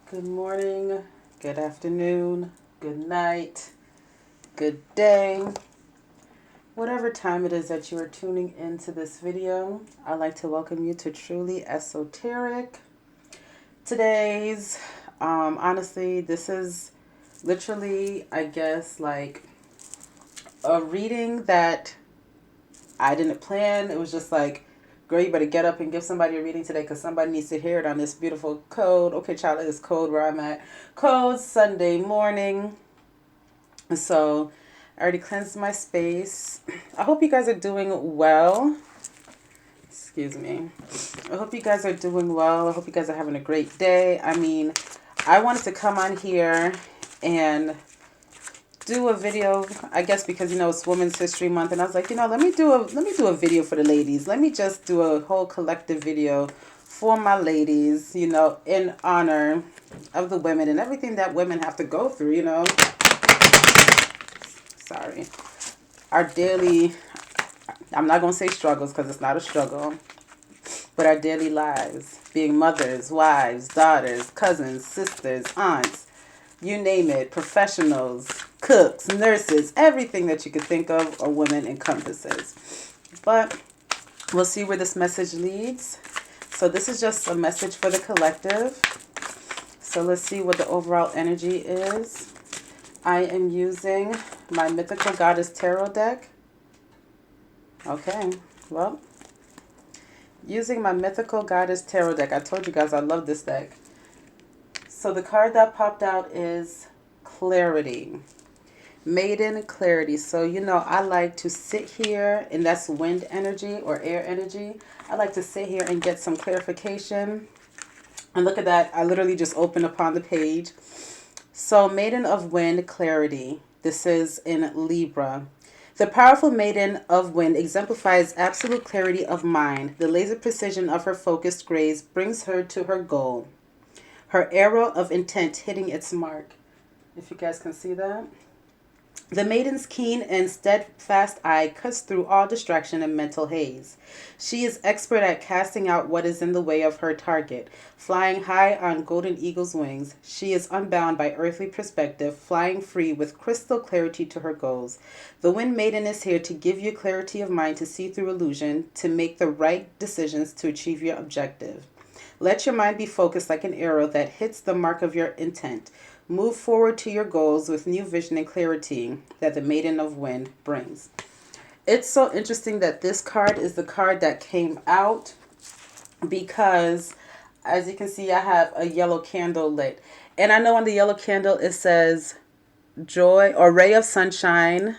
Good morning, good afternoon, good night, good day. Whatever time it is that you are tuning into this video, I'd like to welcome you to Truly Esoteric. Today's, honestly, this is literally, I guess, like a reading that I didn't plan. It was just like, girl, you better get up and give somebody a reading today because somebody needs to hear it on this beautiful code. Okay, child, it is code where I'm at. Code Sunday morning. So I already cleansed my space. I hope you guys are doing well. Excuse me. I hope you guys are doing well. I hope you guys are having a great day. I mean, I wanted to come on here and do a video, I guess because it's Women's History Month, and I was like, let me do a video for the ladies. Let me just do a whole collective video for my ladies, in honor of the women and everything that women have to go through, Sorry. Our daily, I'm not going to say struggles because it's not a struggle, but our daily lives, being mothers, wives, daughters, cousins, sisters, aunts, you name it, professionals, cooks, nurses, everything that you could think of a woman encompasses. But we'll see where this message leads. So this is just a message for the collective. So let's see what the overall energy is. I am using my Mythical Goddess Tarot deck. Okay, well, using my Mythical Goddess Tarot deck. I told you guys I love this deck. So the card that popped out is Clarity. Maiden Clarity. So, I like to sit here, and that's wind energy or air energy. I like to sit here and get some clarification. And look at that. I literally just opened upon the page. So, Maiden of Wind Clarity. This is in Libra. The powerful Maiden of Wind exemplifies absolute clarity of mind. The laser precision of her focused gaze brings her to her goal. Her arrow of intent hitting its mark. If you guys can see that. The maiden's keen and steadfast eye cuts through all distraction and mental haze. She is expert at casting out what is in the way of her target. Flying high on golden eagle's wings, she is unbound by earthly perspective, flying free with crystal clarity to her goals. The Wind Maiden is here to give you clarity of mind to see through illusion, to make the right decisions to achieve your objective. Let your mind be focused like an arrow that hits the mark of your intent. Move forward to your goals with new vision and clarity that the Maiden of Wind brings. It's so interesting that this card is the card that came out because, as you can see, I have a yellow candle lit. And I know on the yellow candle it says joy or ray of sunshine,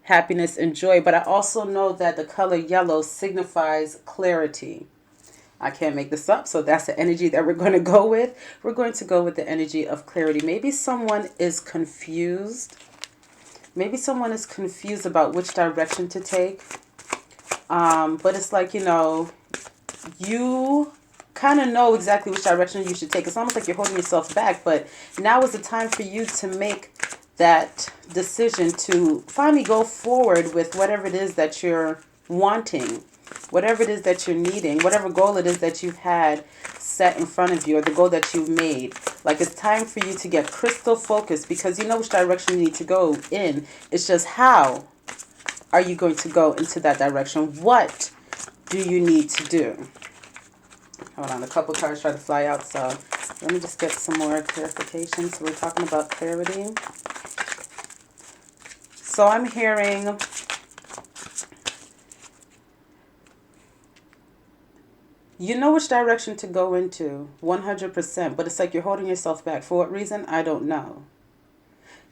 happiness, and joy. But I also know that the color yellow signifies clarity. I can't make this up, so that's the energy that we're going to go with. We're going to go with the energy of clarity. Maybe someone is confused. Maybe someone is confused about which direction to take. But it's like, you kind of know exactly which direction you should take. It's almost like you're holding yourself back, but now is the time for you to make that decision to finally go forward with whatever it is that you're wanting. Whatever it is that you're needing, whatever goal it is that you've had set in front of you or the goal that you've made. Like, it's time for you to get crystal focused because you know which direction you need to go in. It's just how are you going to go into that direction? What do you need to do? Hold on, a couple cards try to fly out, so let me just get some more clarification. So we're talking about clarity. So I'm hearing... You know which direction to go into, 100%, but it's like you're holding yourself back. For what reason? I don't know.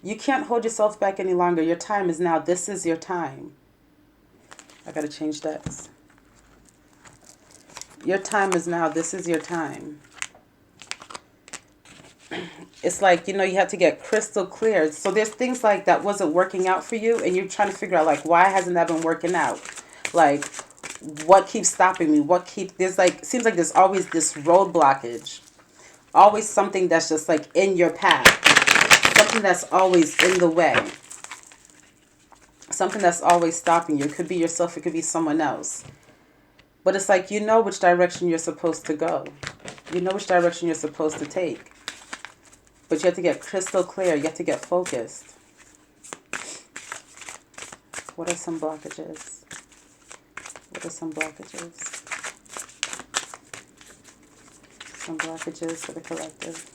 You can't hold yourself back any longer. Your time is now. This is your time. I got to change that. Your time is now. This is your time. It's like, you have to get crystal clear. So there's things like that wasn't working out for you, and you're trying to figure out, like, why hasn't that been working out? Like, what keeps stopping me? Seems like there's always this road blockage. Always something that's just like in your path. Something that's always in the way. Something that's always stopping you. It could be yourself, it could be someone else. But it's like, you know which direction you're supposed to go. You know which direction you're supposed to take. But you have to get crystal clear. You have to get focused. What are some blockages? What are some blockages? Some blockages for the collective.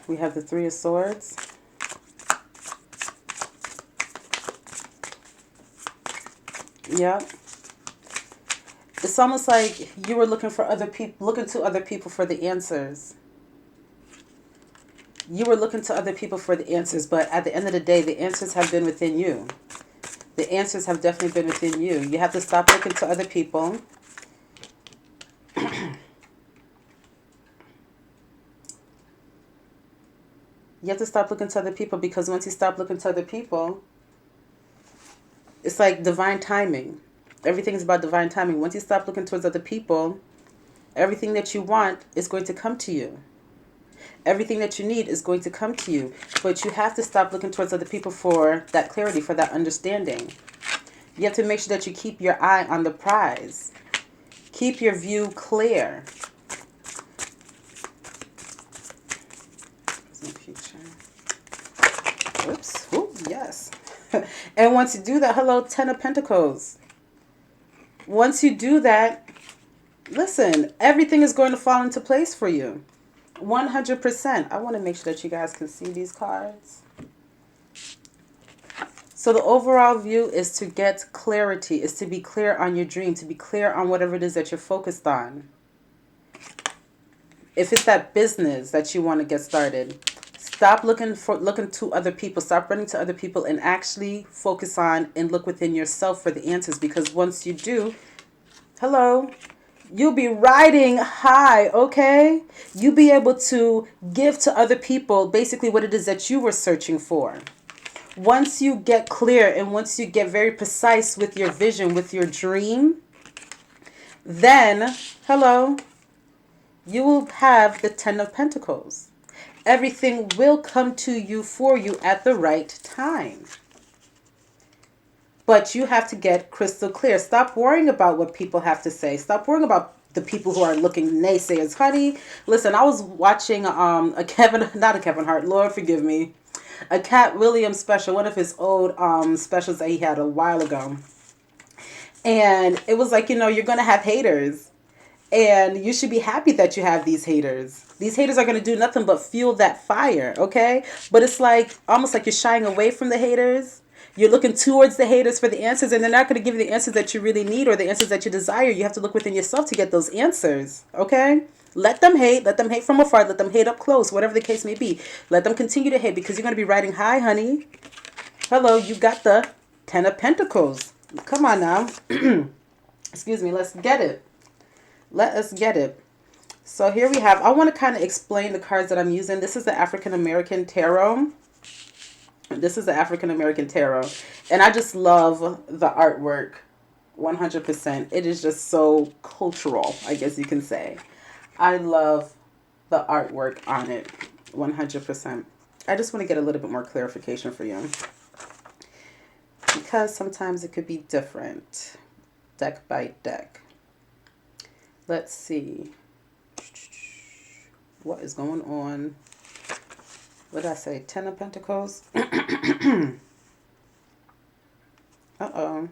We have the Three of Swords. Yeah. It's almost like you were looking for other people, looking to other people for the answers. You were looking to other people for the answers, but at the end of the day, the answers have been within you. The answers have definitely been within you. You have to stop looking to other people. You have to stop looking to other people, because once you stop looking to other people, it's like divine timing. Everything's about divine timing. Once you stop looking towards other people, everything that you want is going to come to you. Everything that you need is going to come to you. But you have to stop looking towards other people for that clarity, for that understanding. You have to make sure that you keep your eye on the prize. Keep your view clear. Oops. Ooh, yes. And once you do that, hello, Ten of Pentacles. Once you do that, listen, everything is going to fall into place for you. 100%. I want to make sure that you guys can see these cards. So the overall view is to get clarity, is to be clear on your dream, to be clear on whatever it is that you're focused on. If it's that business that you want to get started, stop looking to other people. Stop running to other people and actually focus on and look within yourself for the answers. Because once you do, hello, you'll be riding high, okay? You'll be able to give to other people basically what it is that you were searching for. Once you get clear and once you get very precise with your vision, with your dream, then, hello, you will have the Ten of Pentacles. Everything will come to you for you at the right time. But you have to get crystal clear. Stop worrying about what people have to say. Stop worrying about the people who are looking naysayers. Honey, listen, I was watching not a Kevin Hart, Lord forgive me, a Cat Williams special, one of his old specials that he had a while ago. And it was like, you're going to have haters. And you should be happy that you have these haters. These haters are going to do nothing but fuel that fire, okay? But it's like, almost like you're shying away from the haters. You're looking towards the haters for the answers, and they're not going to give you the answers that you really need or the answers that you desire. You have to look within yourself to get those answers, okay? Let them hate. Let them hate from afar. Let them hate up close, whatever the case may be. Let them continue to hate, because you're going to be riding high, honey. Hello, you got the Ten of Pentacles. Come on now. Excuse me. Let's get it. Let us get it. So here we have, I want to kind of explain the cards that I'm using. This is the African American Tarot. This is the African American Tarot. And I just love the artwork. 100%. It is just so cultural, I guess you can say. I love the artwork on it. 100%. I just want to get a little bit more clarification for you, because sometimes it could be different. Deck by deck. Let's see. What is going on? What did I say? Ten of Pentacles. Uh-oh.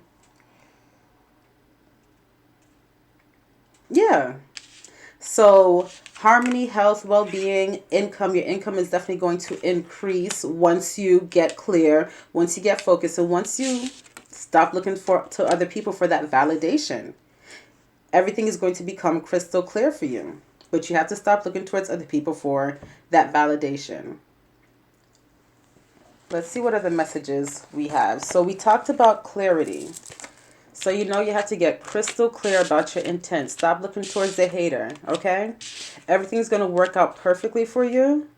Yeah. So harmony, health, well-being, income. Your income is definitely going to increase once you get clear, once you get focused, and once you stop looking to other people for that validation. Everything is going to become crystal clear for you. But you have to stop looking towards other people for that validation. Let's see what other messages we have. So we talked about clarity. So you have to get crystal clear about your intent. Stop looking towards the hater, okay? Everything's going to work out perfectly for you,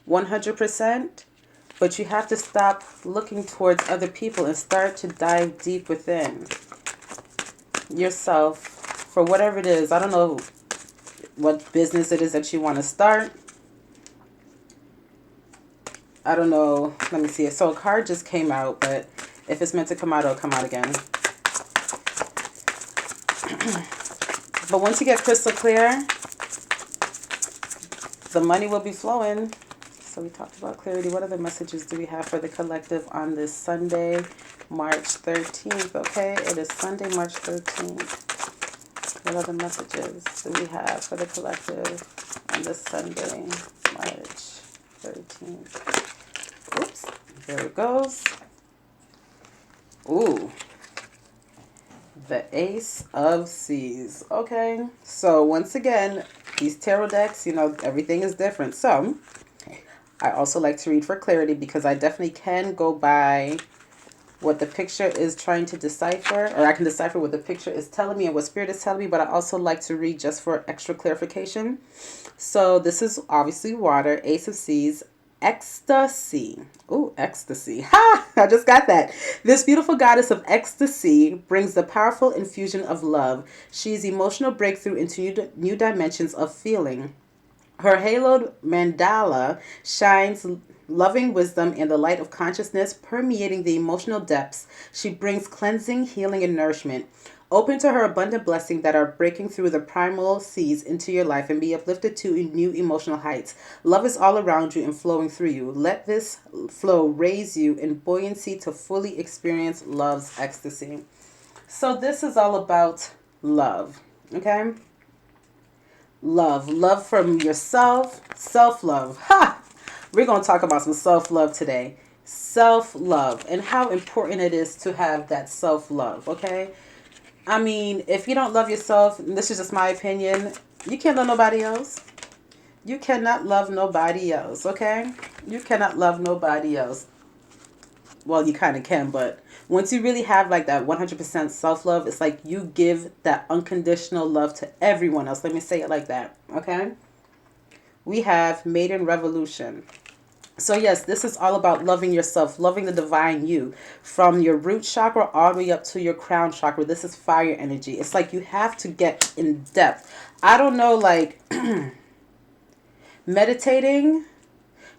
100%. But you have to stop looking towards other people and start to dive deep within yourself for whatever it is. I don't know what business it is that you want to start. I don't know. Let me see. So a card just came out, but if it's meant to come out, it'll come out again. But once you get crystal clear, the money will be flowing. So we talked about clarity. What other messages do we have for the collective on this Sunday, March 13th? Okay, it is Sunday, March 13th. What other messages do we have for the collective on this Sunday, March 13th? Oops, there it goes. Ooh, the Ace of Seas. Okay, so once again, these tarot decks, you know, everything is different. So I also like to read for clarity because I definitely can go by what the picture is trying to decipher, or I can decipher what the picture is telling me and what spirit is telling me, but I also like to read just for extra clarification. So this is obviously water, Ace of Seas, ecstasy. Ooh, ecstasy. Ha! I just got that. This beautiful goddess of ecstasy brings the powerful infusion of love. She's emotional breakthrough into new dimensions of feeling. Her haloed mandala shines loving wisdom and the light of consciousness permeating the emotional depths. She brings cleansing, healing, and nourishment. Open to her abundant blessings that are breaking through the primal seas into your life and be uplifted to new emotional heights. Love is all around you and flowing through you. Let this flow raise you in buoyancy to fully experience love's ecstasy. So this is all about love, okay? Love from yourself, self-love. Ha! We're going to talk about some self-love today. Self-love and how important it is to have that self-love, okay? I mean, if you don't love yourself, and this is just my opinion, you can't love nobody else. You cannot love nobody else, okay? You cannot love nobody else. Well, you kind of can, but once you really have like that 100% self-love, it's like you give that unconditional love to everyone else. Let me say it like that, okay? We have Maiden Revolution. So yes, this is all about loving yourself, loving the divine you, from your root chakra all the way up to your crown chakra. This is fire energy. It's like you have to get in depth. I don't know, like meditating,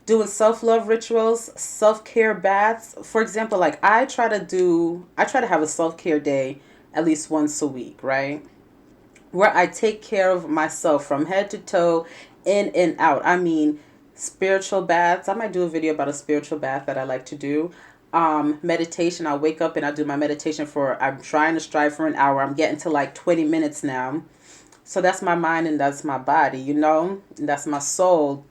doing self-love rituals, self-care baths. For example, like I try to have a self-care day at least once a week, right? Where I take care of myself from head to toe, in and out. I mean, spiritual baths. I might do a video about a spiritual bath that I like to do. Meditation. I'll wake up and I'll do my meditation I'm trying to strive for an hour. I'm getting to like 20 minutes now. So that's my mind and that's my body, you know, and that's my soul.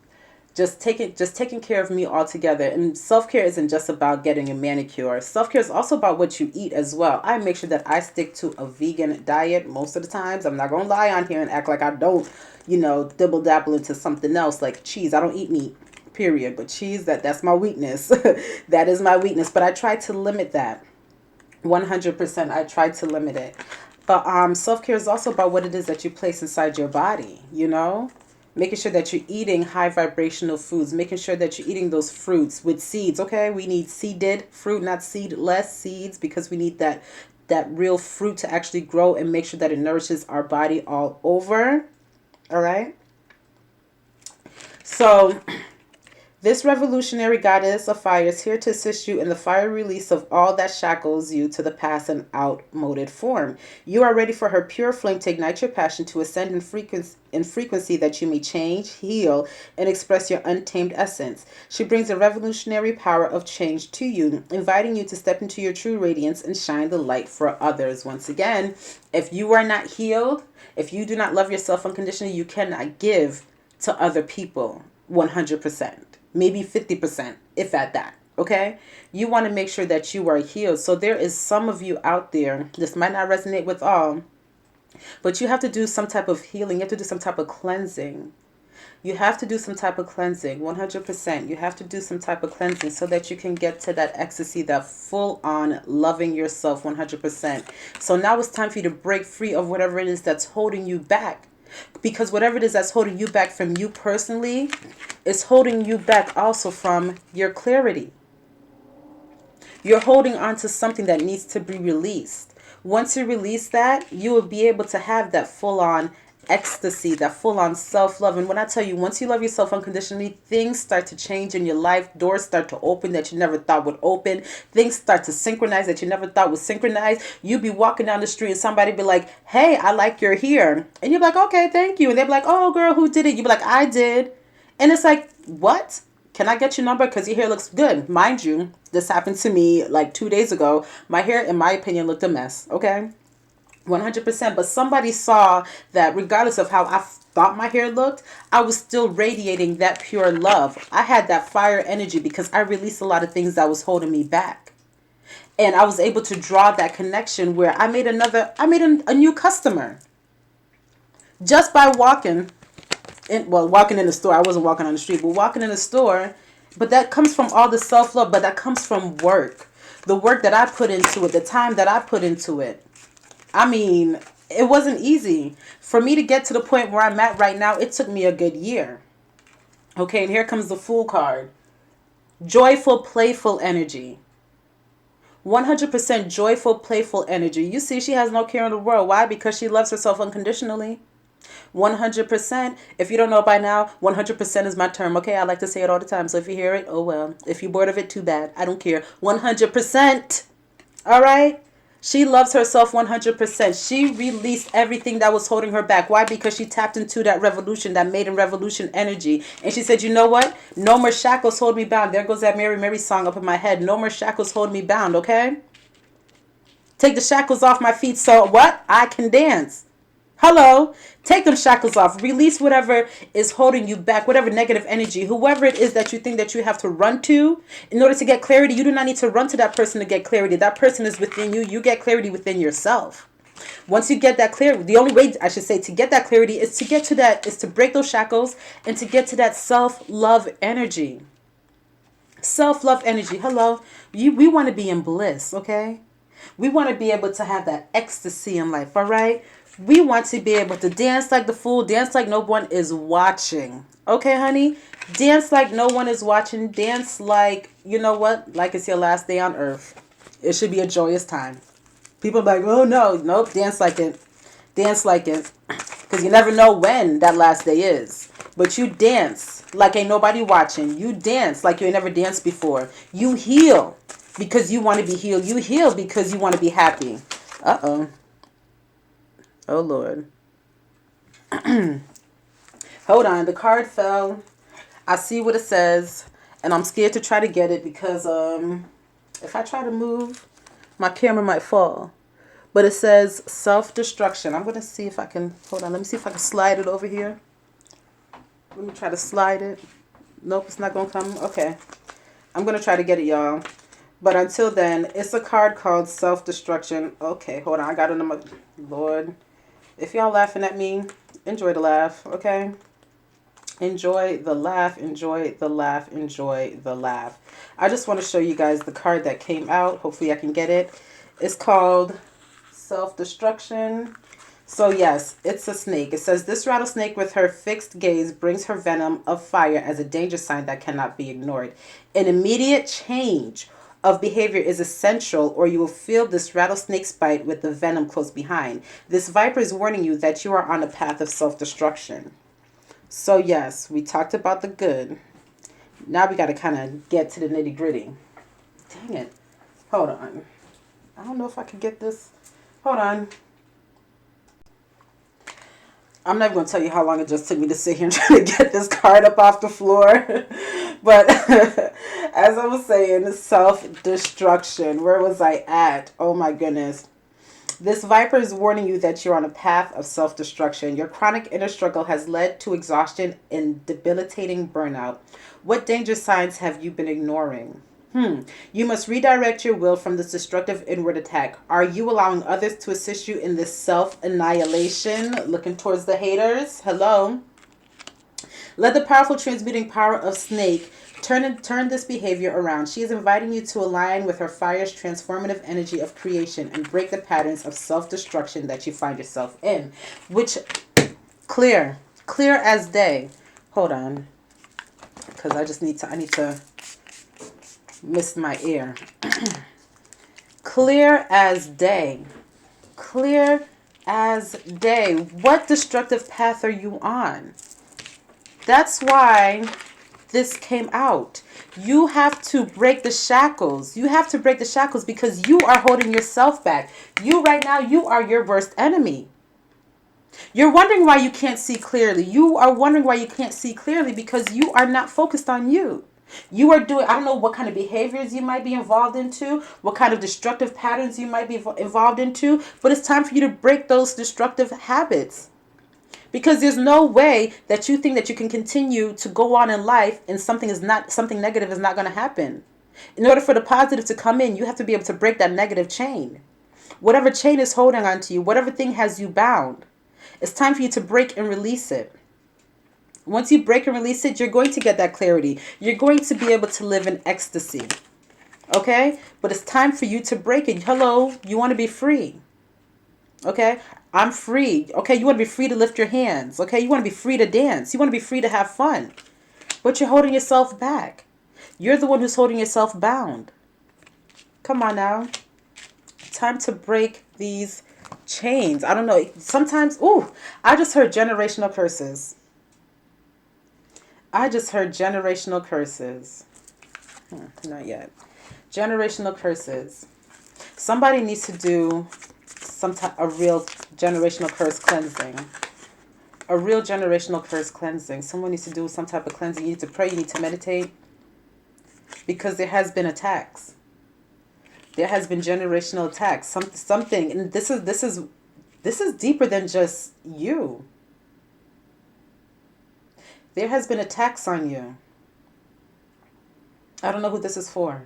Just taking care of me altogether. And self-care isn't just about getting a manicure. Self-care is also about what you eat as well. I make sure that I stick to a vegan diet most of the times. I'm not going to lie on here and act like I don't, you know, dibble dabble into something else like cheese. I don't eat meat, period. But cheese, that's my weakness. That is my weakness. But I try to limit that. 100%. I try to limit it. But self-care is also about what it is that you place inside your body, you know? Making sure that you're eating high vibrational foods. Making sure that you're eating those fruits with seeds, okay? We need seeded fruit, not seedless seeds, because we need that real fruit to actually grow and make sure that it nourishes our body all over, all right? So this revolutionary goddess of fire is here to assist you in the fire release of all that shackles you to the past and outmoded form. You are ready for her pure flame to ignite your passion to ascend in frequency that you may change, heal, and express your untamed essence. She brings a revolutionary power of change to you, inviting you to step into your true radiance and shine the light for others. Once again, if you are not healed, if you do not love yourself unconditionally, you cannot give to other people 100%. Maybe 50%, if at that, okay? You want to make sure that you are healed. So there is some of you out there, this might not resonate with all, but you have to do some type of healing. You have to do some type of cleansing. You have to do some type of cleansing, 100%. You have to do some type of cleansing so that you can get to that ecstasy, that full-on loving yourself 100%. So now it's time for you to break free of whatever it is that's holding you back. Because whatever it is that's holding you back from you personally is holding you back also from your clarity. You're holding on to something that needs to be released. Once you release that, you will be able to have that full-on ecstasy, that full-on self-love. And when I tell you, once you love yourself unconditionally, things start to change in your life. Doors start to open that you never thought would open. Things start to synchronize that you never thought would synchronize. You be walking down the street and somebody be like, hey, I like your hair. And you're like, okay, thank you. And they're like, oh, girl, who did it? You be like, I did. And it's like, what? Can I get your number? Because your hair looks good. Mind you, this happened to me like 2 days ago. My hair, in my opinion, looked a mess. Okay? 100%. But somebody saw that regardless of how I thought my hair looked, I was still radiating that pure love. I had that fire energy because I released a lot of things that was holding me back. And I was able to draw that connection where I made a new customer just by walking walking in the store. I wasn't walking on the street, but walking in the store. But that comes from all the self-love, but that comes from work. The work that I put into it, the time that I put into it. I mean, it wasn't easy. For me to get to the point where I'm at right now, it took me a good year. Okay, and here comes the Fool card. Joyful, playful energy. 100% joyful, playful energy. You see, she has no care in the world. Why? Because she loves herself unconditionally. 100%. If you don't know by now, 100% is my term. Okay, I like to say it all the time. So if you hear it, oh well. If you're bored of it, too bad. I don't care. 100%. All right? She loves herself 100%. She released everything that was holding her back. Why? Because she tapped into that revolution, that maiden revolution energy. And she said, you know what? No more shackles hold me bound. There goes that Mary Mary song up in my head. No more shackles hold me bound, okay? Take the shackles off my feet so what? I can dance. Hello. Take them shackles off. Release whatever is holding you back, whatever negative energy, whoever it is that you think that you have to run to in order to get clarity. You do not need to run to that person to get clarity. That person is within you. You get clarity within yourself. Once you get that clarity, the only way I should say to get that clarity is to get to that, is to break those shackles and to get to that self-love energy. Self-love energy. Hello. We want to be in bliss, okay? We want to be able to have that ecstasy in life, all right? We want to be able to dance like the fool, dance like no one is watching. Okay, honey? Dance like no one is watching. Dance like, you know what? Like it's your last day on earth. It should be a joyous time. People are like, oh no, nope, dance like it. Dance like it. Because you never know when that last day is. But you dance like ain't nobody watching. You dance like you ain't never danced before. You heal because you want to be healed. You heal because you want to be happy. Uh-oh. Oh, Lord. Hold on. The card fell. I see what it says. And I'm scared to try to get it because if I try to move, my camera might fall. But it says self-destruction. I'm going to see if I can... Hold on. Let me see if I can slide it over here. Let me try to slide it. Nope, it's not going to come. Okay. I'm going to try to get it, y'all. But until then, it's a card called self-destruction. Okay, hold on. I got it on my... Lord. If y'all laughing at me, enjoy the laugh, okay? Enjoy the laugh, enjoy the laugh, enjoy the laugh. I just want to show you guys the card that came out. Hopefully I can get it. It's called self-destruction. So yes, it's a snake. It says, this rattlesnake with her fixed gaze brings her venom of fire as a danger sign that cannot be ignored. An immediate change of behavior is essential or you will feel this rattlesnake's bite with the venom close behind. This viper is warning you that you are on a path of self-destruction. So yes, we talked about the good. Now we got to kind of get to the nitty gritty. Dang it. Hold on. I don't know if I can get this. Hold on. I'm not even going to tell you how long it just took me to sit here and try to get this card up off the floor. But as I was saying, self-destruction. Where was I at? Oh my goodness. This viper is warning you that you're on a path of self-destruction. Your chronic inner struggle has led to exhaustion and debilitating burnout. What danger signs have you been ignoring? You must redirect your will from this destructive inward attack. Are you allowing others to assist you in this self-annihilation? Looking towards the haters. Hello. Let the powerful transmuting power of Snake turn this behavior around. She is inviting you to align with her fire's transformative energy of creation and break the patterns of self-destruction that you find yourself in. Which, clear as day. Hold on. Because I need to mist my ear. Clear as day. Clear as day. What destructive path are you on? That's why this came out. You have to break the shackles. You have to break the shackles because you are holding yourself back. You right now, you are your worst enemy. You're wondering why you can't see clearly. You are wondering why you can't see clearly because you are not focused on you. You are doing, I don't know what kind of behaviors you might be involved into, what kind of destructive patterns you might be involved into, but it's time for you to break those destructive habits. Because there's no way that you think that you can continue to go on in life and something negative is not going to happen. In order for the positive to come in, you have to be able to break that negative chain. Whatever chain is holding on to you, whatever thing has you bound, it's time for you to break and release it. Once you break and release it, you're going to get that clarity. You're going to be able to live in ecstasy. Okay? But it's time for you to break it. Hello, you want to be free. Okay? I'm free. Okay? You want to be free to lift your hands. Okay? You want to be free to dance. You want to be free to have fun. But you're holding yourself back. You're the one who's holding yourself bound. Come on now. Time to break these chains. I don't know. Sometimes, I just heard generational curses. I just heard generational curses. Not yet. Generational curses. Somebody needs to do a real generational curse cleansing. A real generational curse cleansing. Someone needs to do some type of cleansing. You need to pray. You need to meditate. Because there has been attacks. There has been generational attacks. Something. And this is deeper than just you. There has been attacks on you. I don't know who this is for.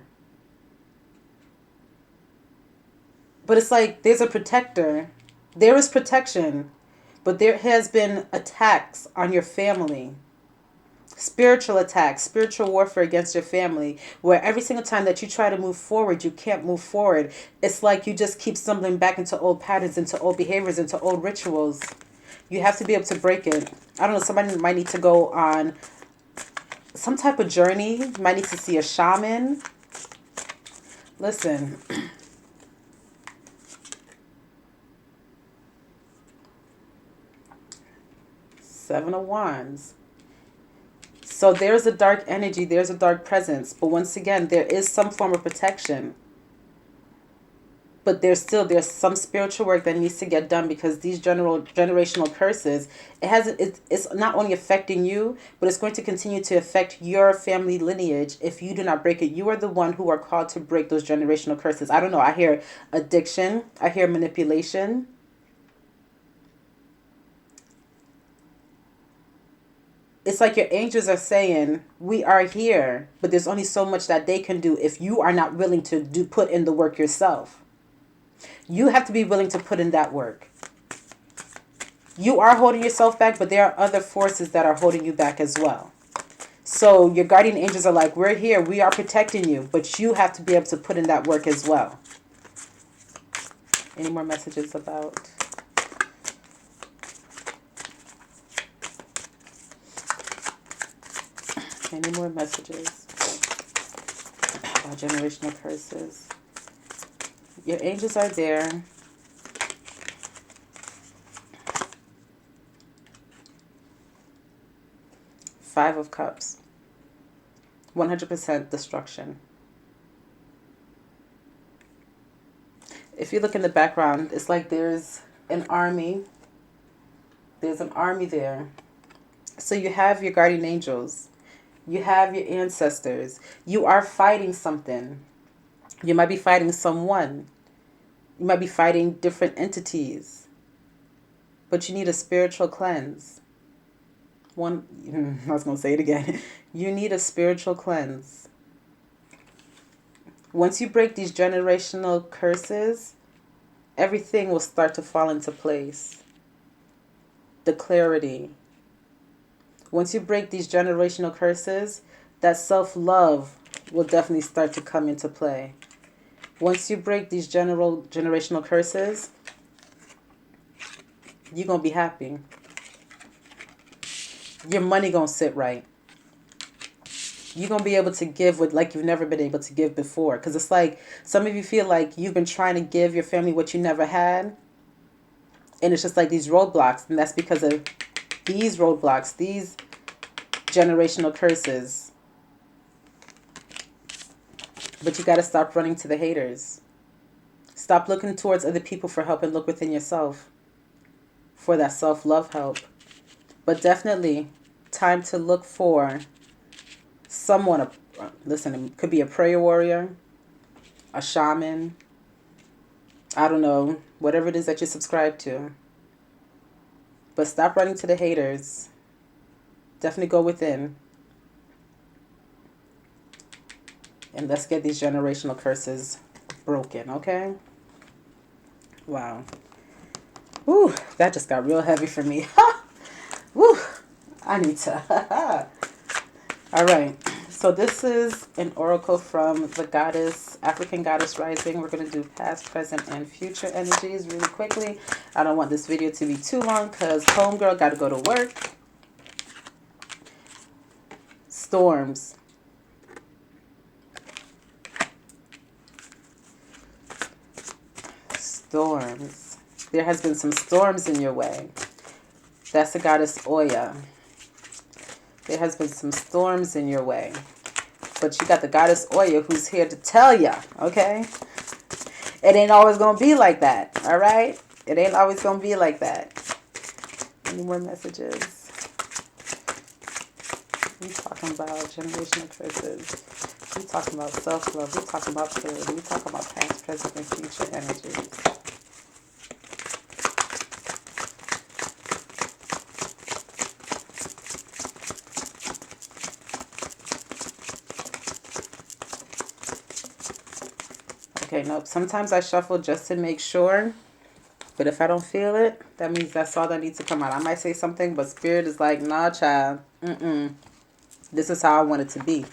But it's like there's a protector. There is protection. But there has been attacks on your family. Spiritual attacks, spiritual warfare against your family. Where every single time that you try to move forward, you can't move forward. It's like you just keep stumbling back into old patterns, into old behaviors, into old rituals. You have to be able to break it. I don't know, somebody might need to go on some type of journey. You might need to see a shaman. Listen. Seven of Wands. So there's a dark energy, there's a dark presence. But once again, there is some form of protection. But there's some spiritual work that needs to get done because these generational curses, it's not only affecting you, but it's going to continue to affect your family lineage if you do not break it. You are the one who are called to break those generational curses. I don't know. I hear addiction. I hear manipulation. It's like your angels are saying, we are here, but there's only so much that they can do if you are not willing to put in the work yourself. You have to be willing to put in that work. You are holding yourself back, but there are other forces that are holding you back as well. So your guardian angels are like, we're here, we are protecting you, but you have to be able to put in that work as well. Any more messages about... Any more messages about generational curses? Your angels are there. Five of Cups. 100% destruction. If you look in the background, it's like there's an army. There's an army there. So you have your guardian angels. You have your ancestors. You are fighting something. You might be fighting someone. You might be fighting different entities. But you need a spiritual cleanse. I was going to say it again. You need a spiritual cleanse. Once you break these generational curses, everything will start to fall into place. The clarity. Once you break these generational curses, that self-love will definitely start to come into play. Once you break these generational curses, you're going to be happy. Your money going to sit right. You're going to be able to give with like you've never been able to give before. Because it's like some of you feel like you've been trying to give your family what you never had. And it's just like these roadblocks. And that's because of these roadblocks, these generational curses. But you got to stop running to the haters. Stop looking towards other people for help and look within yourself for that self-love help. But definitely time to look for someone. Listen, it could be a prayer warrior, a shaman, I don't know, whatever it is that you subscribe to. But stop running to the haters. Definitely go within. And let's get these generational curses broken, okay? Wow. Whew, that just got real heavy for me. Whew, I need to. All right. So this is an oracle from the goddess, African goddess rising. We're going to do past, present, and future energies really quickly. I don't want this video to be too long because homegirl got to go to work. Storms. Storms. There has been some storms in your way. That's the goddess Oya. There has been some storms in your way. But you got the goddess Oya who's here to tell ya, okay? It ain't always going to be like that, all right? It ain't always going to be like that. Any more messages? We talking about generational curses. We talking about self-love. We talking about clarity. We talking about past, present, and future energies. Okay, nope. Sometimes I shuffle just to make sure. But if I don't feel it, that means that's all that needs to come out. I might say something, but Spirit is like, nah, child. This is how I want it to be.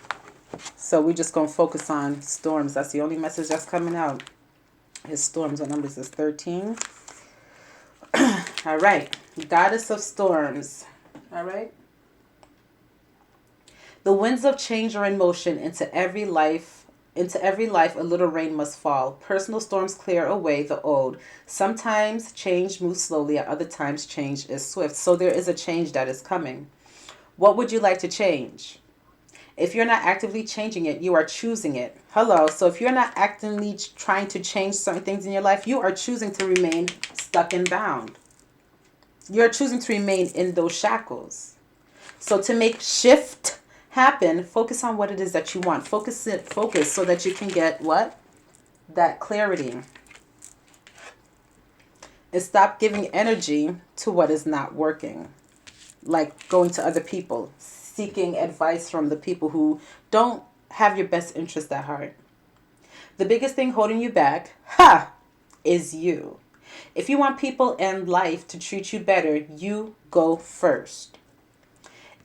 So we're just going to focus on storms. That's the only message that's coming out. His storms. What numbers is 13? All right. Goddess of storms. All right. The winds of change are in motion into every life. Into every life, a little rain must fall. Personal storms clear away the old. Sometimes change moves slowly. At other times, change is swift. So there is a change that is coming. What would you like to change? If you're not actively changing it, you are choosing it. Hello. So if you're not actively trying to change certain things in your life, you are choosing to remain stuck and bound. You're choosing to remain in those shackles. So to make shift happen, focus on what it is that you want. Focus so that you can get what? That clarity. And stop giving energy to what is not working. Like going to other people, seeking advice from the people who don't have your best interest at heart. The biggest thing holding you back, is you. If you want people in life to treat you better, you go first.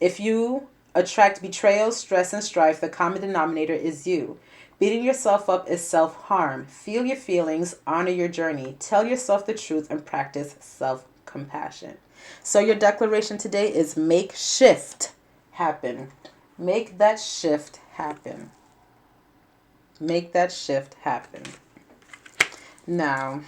If you attract betrayal, stress, and strife, the common denominator is you. Beating yourself up is self-harm. Feel your feelings, honor your journey, tell yourself the truth, and practice self-compassion. So your declaration today is make shift happen. Make that shift happen. Make that shift happen. Now,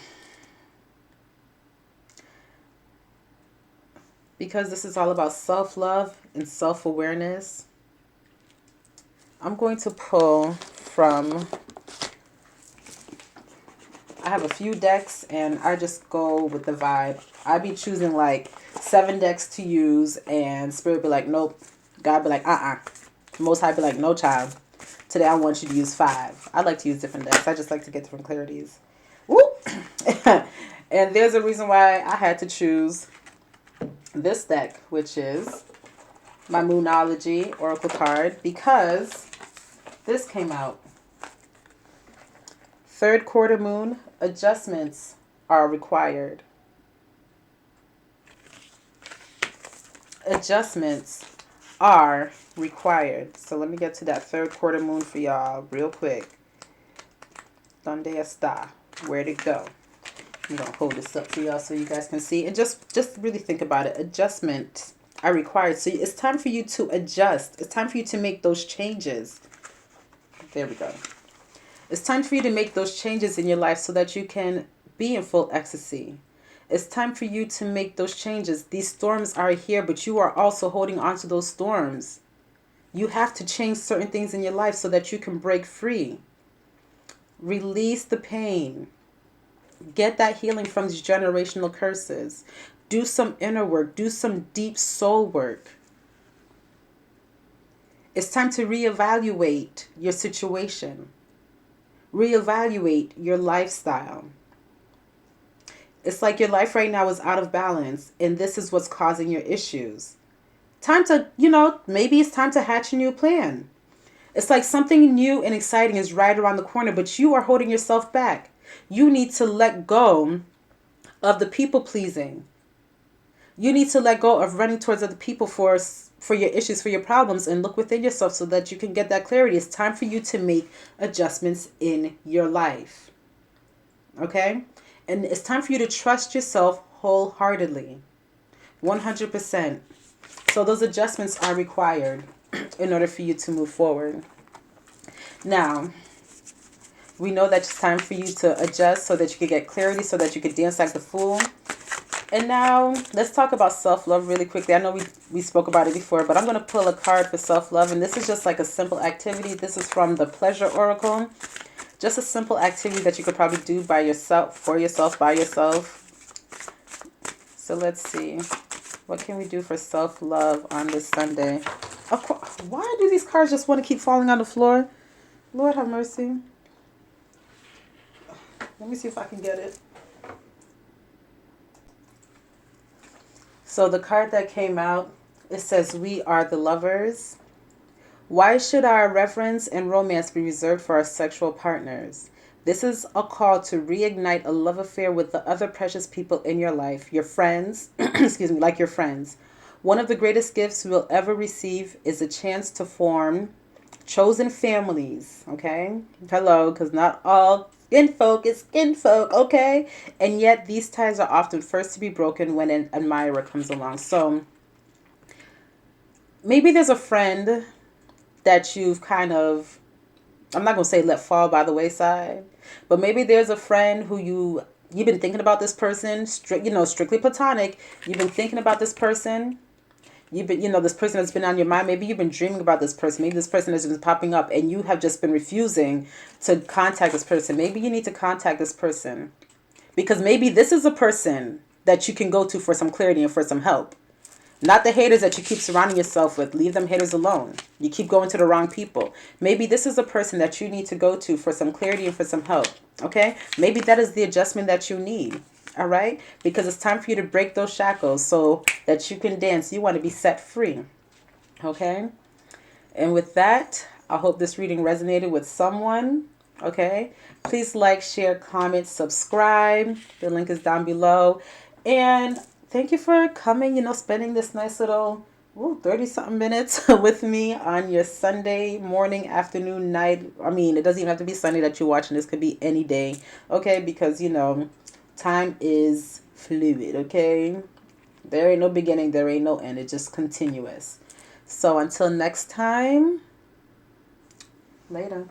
because this is all about self-love and self-awareness, I'm going to pull from, I have a few decks and I just go with the vibe. I be choosing like 7 decks to use and Spirit be like, nope. God be like, Most High be like, no, child. Today I want you to use 5. I like to use different decks. I just like to get different clarities. Woo! And there's a reason why I had to choose this deck, which is my Moonology Oracle card, because this came out. Third quarter moon, adjustments are required. Adjustments are required. So let me get to that third quarter moon for y'all real quick. Donde está? Where'd it go? I'm going to hold this up for y'all so you guys can see. And just really think about it. Adjustments are required. So it's time for you to adjust. It's time for you to make those changes. There we go. It's time for you to make those changes in your life so that you can be in full ecstasy. It's time for you to make those changes. These storms are here, but you are also holding on to those storms. You have to change certain things in your life so that you can break free. Release the pain. Get that healing from these generational curses. Do some inner work. Do some deep soul work. It's time to reevaluate your situation. Reevaluate your lifestyle. It's like your life right now is out of balance, and this is what's causing your issues. Time to, maybe it's time to hatch a new plan. It's like something new and exciting is right around the corner, but you are holding yourself back. You need to let go of the people pleasing. You need to let go of running towards other people for your issues, for your problems, and look within yourself so that you can get that clarity. It's time for you to make adjustments in your life. Okay? And it's time for you to trust yourself wholeheartedly. 100%. So those adjustments are required in order for you to move forward. Now, we know that it's time for you to adjust so that you can get clarity, so that you can dance like the fool. And now, let's talk about self-love really quickly. I know we spoke about it before, but I'm going to pull a card for self-love. And this is just like a simple activity. This is from the Pleasure Oracle. Just a simple activity that you could probably do by yourself, for yourself, by yourself. So let's see. What can we do for self-love on this Sunday? Of course, why do these cards just want to keep falling on the floor? Lord have mercy. Let me see if I can get it. So the card that came out, it says, "We are the lovers. Why should our reverence and romance be reserved for our sexual partners? This is a call to reignite a love affair with the other precious people in your life, your friends, excuse me, like your friends. One of the greatest gifts we will ever receive is a chance to form chosen families," okay? Hello, because not all skin is skin folk, okay? And yet these ties are often first to be broken when an admirer comes along. So maybe there's a friend that you've kind of, I'm not going to say let fall by the wayside, but maybe there's a friend who you've been thinking about this person, strictly platonic. You've been thinking about this person. You've been, this person has been on your mind. Maybe you've been dreaming about this person. Maybe this person has been popping up and you have just been refusing to contact this person. Maybe you need to contact this person because maybe this is a person that you can go to for some clarity and for some help. Not the haters that you keep surrounding yourself with. Leave them haters alone. You keep going to the wrong people. Maybe this is a person that you need to go to for some clarity and for some help. Okay? Maybe that is the adjustment that you need. All right? Because it's time for you to break those shackles so that you can dance. You want to be set free. Okay? And with that, I hope this reading resonated with someone. Okay? Please like, share, comment, subscribe. The link is down below. And thank you for coming, spending this nice little 30-something minutes with me on your Sunday morning, afternoon, night. I mean, it doesn't even have to be Sunday that you're watching. This could be any day, okay? Because, time is fluid, okay? There ain't no beginning, there ain't no end. It's just continuous. So until next time, later.